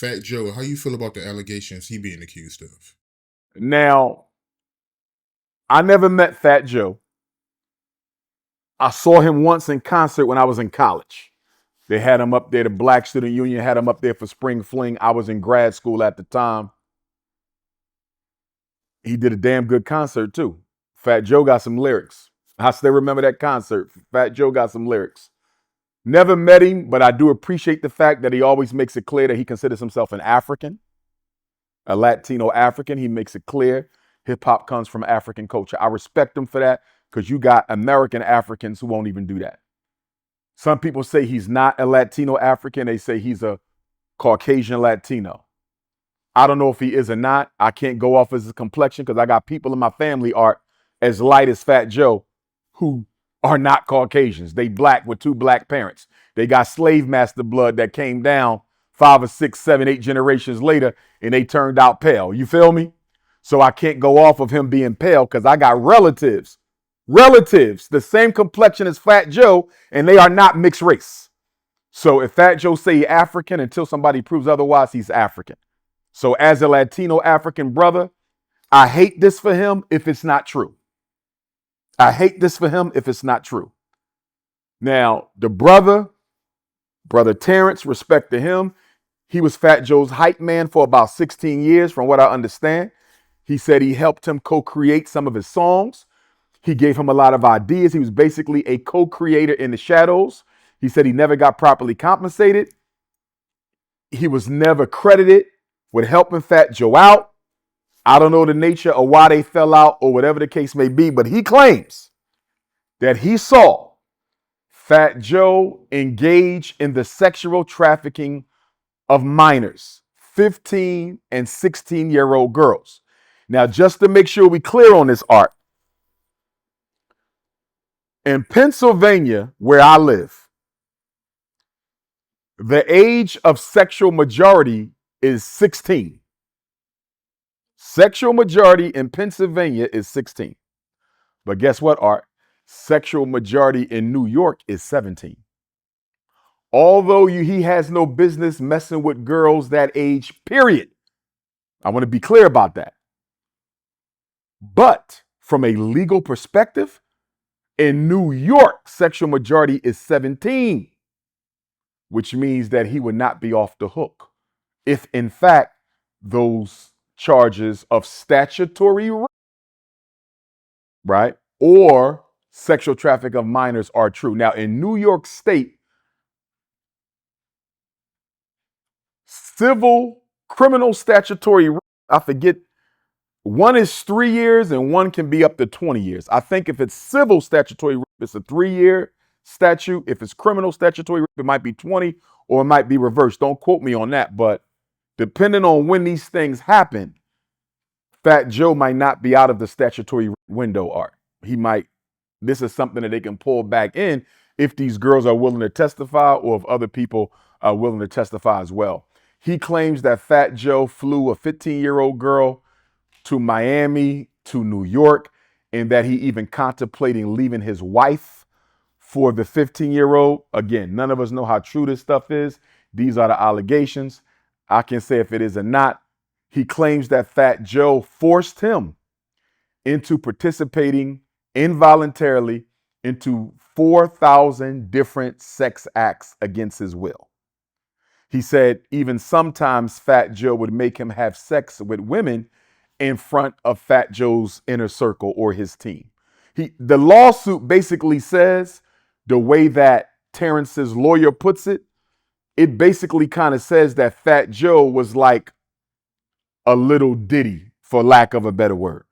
Fat Joe, how you feel about the allegations he being accused of? Now, I never met Fat Joe. I saw him once in concert when I was in college. They had him up there. The Black Student Union had him up there for Spring Fling. I was in grad school at the time. He did a damn good concert too. Fat Joe got some lyrics. I still remember that concert. Fat Joe got some lyrics. Never met him, but I do appreciate the fact that he always makes it clear that he considers himself an African, a Latino African. He makes it clear hip hop comes from African culture. I respect him for that because you got American Africans who won't even do that. Some people say he's not a Latino African. They say he's a Caucasian Latino. I don't know if he is or not. I can't go off his complexion because I got people in my family are as light as Fat Joe who are not Caucasians. They black with two black parents. They got slave master blood that came down 5 or 6, 7, 8 generations later and they turned out pale. You feel me? So I can't go off of him being pale because I got relatives, the same complexion as Fat Joe, and they are not mixed race. So if Fat Joe say he's African, until somebody proves otherwise, he's African. So as a Latino African brother, I hate this for him if it's not true. I hate this for him if it's not true. Now, the brother Terrence, respect to him. He was Fat Joe's hype man for about 16 years, from what I understand. He said he helped him co-create some of his songs. He gave him a lot of ideas. He was basically a co-creator in the shadows. He said he never got properly compensated. He was never credited with helping Fat Joe out. I don't know the nature of why they fell out or whatever the case may be, but he claims that he saw Fat Joe engage in the sexual trafficking of minors, 15 and 16-year-old girls. Now, just to make sure we clear on this, Art, in Pennsylvania, where I live, the age of sexual majority is 16. Sexual majority in Pennsylvania is 16. But guess what, Art? Sexual majority in New York is 17. Although he has no business messing with girls that age, period. I want to be clear about that. But from a legal perspective, in New York, sexual majority is 17, which means that he would not be off the hook if, in fact, those charges of statutory rape, right, or sexual traffic of minors are true. Now, in New York State, civil criminal statutory rape, I forget, one is 3 years and one can be up to 20 years. I think if it's civil statutory rape, it's a 3-year statute. If it's criminal statutory rape, it might be 20 or it might be reversed. Don't quote me on that. But depending on when these things happen, Fat Joe might not be out of the statutory window, Art. He might, this is something that they can pull back in if these girls are willing to testify or if other people are willing to testify as well. He claims that Fat Joe flew a 15-year-old girl to Miami, to New York, and that he even contemplating leaving his wife for the 15-year-old. Again, none of us know how true this stuff is. These are the allegations. I can say if it is or not. He claims that Fat Joe forced him into participating involuntarily into 4,000 different sex acts against his will. He said even sometimes Fat Joe would make him have sex with women in front of Fat Joe's inner circle or his team. The lawsuit basically says, the way that Terrence's lawyer puts it, it basically kind of says that Fat Joe was like a little Diddy, for lack of a better word,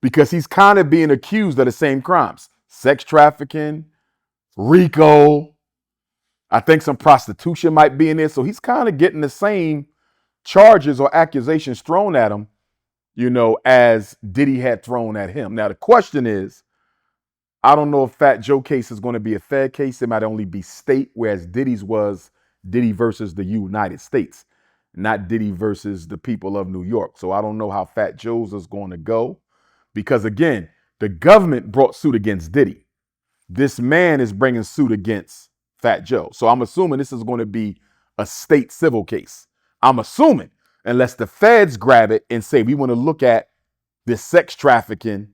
because he's kind of being accused of the same crimes: sex trafficking, RICO. I think some prostitution might be in there. So he's kind of getting the same charges or accusations thrown at him, as Diddy had thrown at him. Now, the question is, I don't know if Fat Joe case is going to be a Fed case. It might only be state, whereas Diddy's was Diddy versus the United States, not Diddy versus the people of New York. So I don't know how Fat Joe's is going to go because, again, the government brought suit against Diddy. This man is bringing suit against Fat Joe. So I'm assuming this is going to be a state civil case. I'm assuming, unless the feds grab it and say, we want to look at this sex trafficking,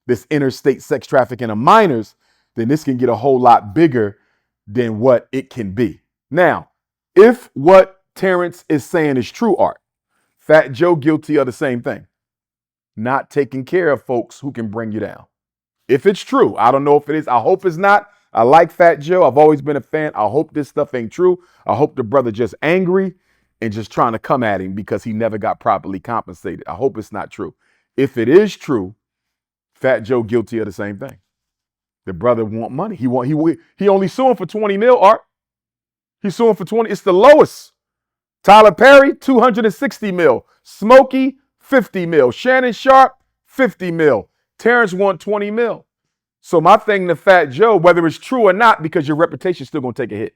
this interstate sex trafficking of minors, then this can get a whole lot bigger than what it can be. Now, if what Terrence is saying is true, Art, Fat Joe guilty of the same thing. Not taking care of folks who can bring you down. If it's true, I don't know if it is. I hope it's not. I like Fat Joe. I've always been a fan. I hope this stuff ain't true. I hope the brother just angry and just trying to come at him because he never got properly compensated. I hope it's not true. If it is true, Fat Joe guilty of the same thing. The brother want money. He only suing for 20 mil, Art. He's suing for 20. It's the lowest. Tyler Perry, 260 mil. Smokey, 50 mil. Shannon Sharp, 50 mil. Terrence want 20 mil. So my thing to Fat Joe, whether it's true or not, because your reputation's still going to take a hit.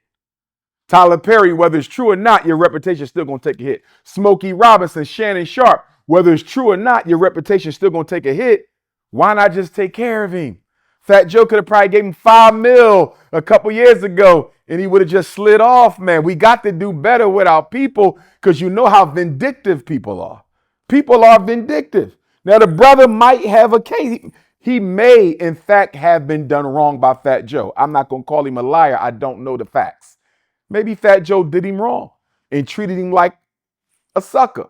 Tyler Perry, whether it's true or not, your reputation's still going to take a hit. Smokey Robinson, Shannon Sharp, whether it's true or not, your reputation's still going to take a hit. Why not just take care of him? Fat Joe could have probably gave him 5 mil a couple years ago, and he would have just slid off, man. We got to do better with our people because you know how vindictive people are. People are vindictive. Now, the brother might have a case. He may, in fact, have been done wrong by Fat Joe. I'm not going to call him a liar. I don't know the facts. Maybe Fat Joe did him wrong and treated him like a sucker.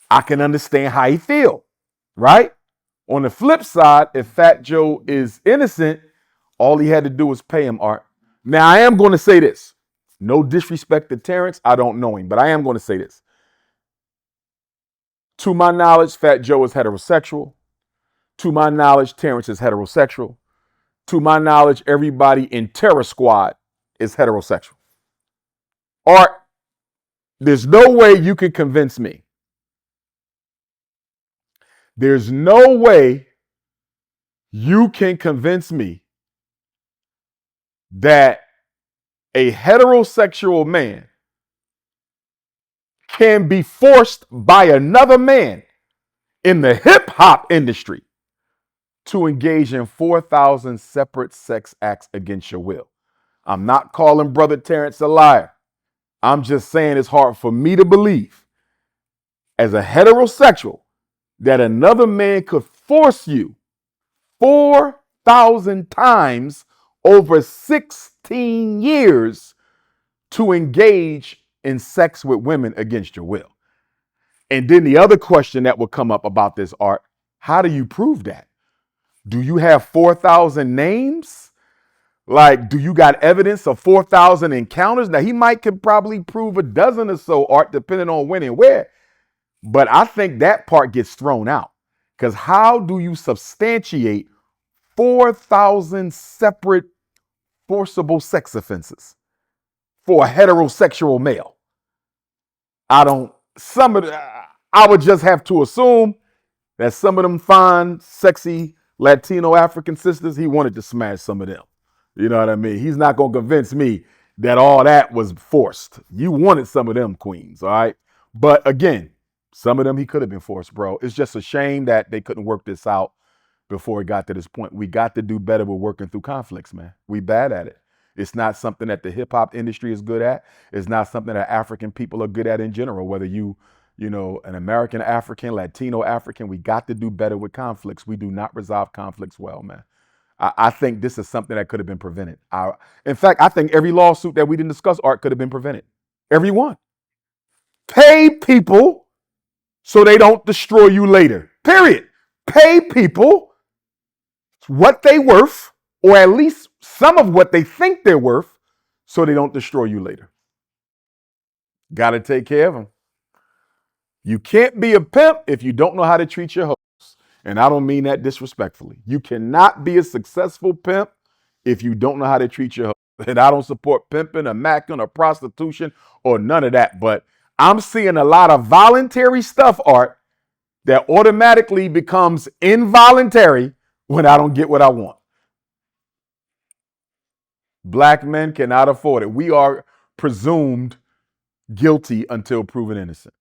I can understand how he feel, right? On the flip side, if Fat Joe is innocent, all he had to do was pay him, Art. Now, I am going to say this. No disrespect to Terrence. I don't know him, but I am going to say this. To my knowledge, Fat Joe is heterosexual. To my knowledge, Terrence is heterosexual. To my knowledge, everybody in Terror Squad is heterosexual. Art, there's no way you can convince me. There's no way you can convince me that a heterosexual man can be forced by another man in the hip hop industry to engage in 4,000 separate sex acts against your will. I'm not calling Brother Terrence a liar. I'm just saying it's hard for me to believe as a heterosexual that another man could force you 4,000 times over 16 years to engage in sex with women against your will. And then the other question that would come up about this, Art, how do you prove that? Do you have 4,000 names? Like, do you got evidence of 4,000 encounters? Now, he could probably prove a dozen or so, Art, depending on when and where. But I think that part gets thrown out. Because how do you substantiate 4,000 separate forcible sex offenses for a heterosexual male? I would just have to assume that some of them fine, sexy Latino African sisters, he wanted to smash some of them. You know what I mean? He's not going to convince me that all that was forced. You wanted some of them queens, all right? But again, some of them he could have been forced, bro. It's just a shame that they couldn't work this out before it got to this point. We got to do better with working through conflicts, man. We bad at it. It's not something that the hip hop industry is good at. It's not something that African people are good at in general, whether you know, an American African, Latino African. We got to do better with conflicts. We do not resolve conflicts well, man. I think this is something that could have been prevented. In fact, I think every lawsuit that we didn't discuss, Art, could have been prevented. Every one. Pay people so they don't destroy you later. Period. Pay people what they worth, or at least some of what they think they're worth, so they don't destroy you later. Got to take care of them. You can't be a pimp if you don't know how to treat your hoes. And I don't mean that disrespectfully. You cannot be a successful pimp if you don't know how to treat your hoes. And I don't support pimping or macking or prostitution or none of that. But I'm seeing a lot of voluntary stuff, Art, that automatically becomes involuntary when I don't get what I want. Black men cannot afford it. We are presumed guilty until proven innocent.